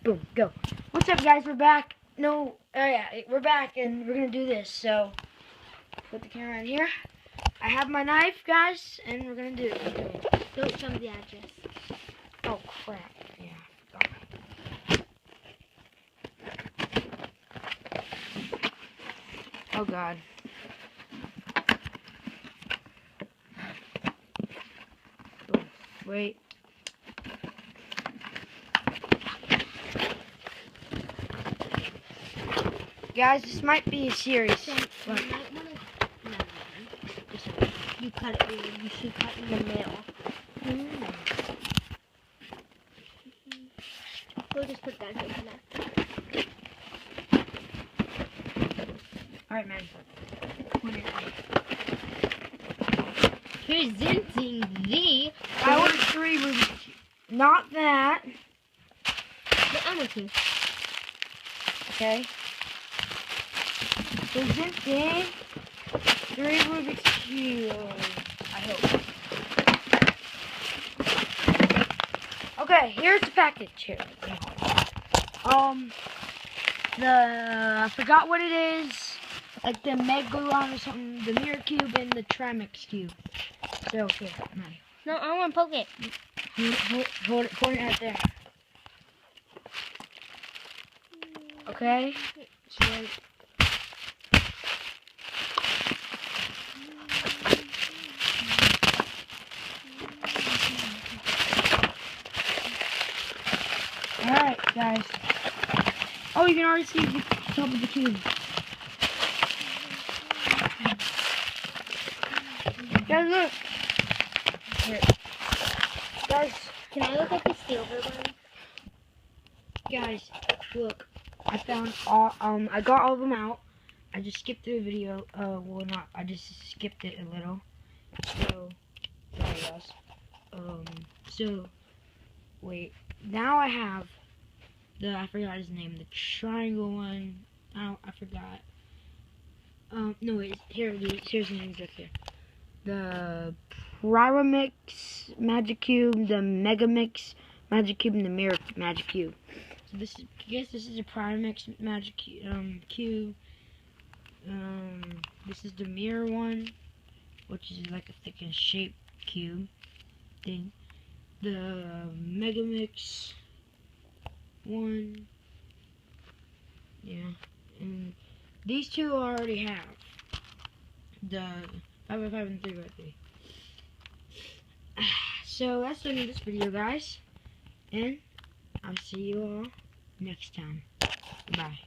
boom, go. What's up, guys? We're back. No, yeah, we're back, and we're gonna do this. So, put the camera in here. I have my knife, guys, and we're gonna do it. Don't tell me the address. Oh crap! Yeah. Oh God. Oh, wait. Guys, this might be serious. You might wanna... No. You cut it. You should cut in the middle. We'll just put that in there. Alright, man. Presenting the... I want 3 Rubik. Not that. The other two. Okay. Presenting 3 Rubik's Cube. I hope. Okay, here's the package here. I forgot what it is. Like the Megalon or something, the Mirror Cube and the Trimix Cube. So, here, come on. No, I want to poke it. Hold it, point it right there. Okay? So, alright, guys. Oh, you can already see the top of the cube. Guys, look. Here. Guys, Can I look at the silver one? guys, look. I found all, I got all of them out. I just skipped through the video. Well, not, I just skipped it a little. So, sorry, guys. So, wait. Now I have I forgot his name, the triangle one. I forgot. No, wait, here it is. Here's the names right here. The Pyramix Magic Cube, the Megamix Magic Cube, and the Mirror Magic Cube. So this is, I guess this is a Pyramix Magic Cube. This is the Mirror one, which is like a thick and shaped cube thing. The Megamix one, yeah, and these two I already have. The 5x5 and 3x3. So that's the end of this video, guys, and I'll see you all next time. Bye.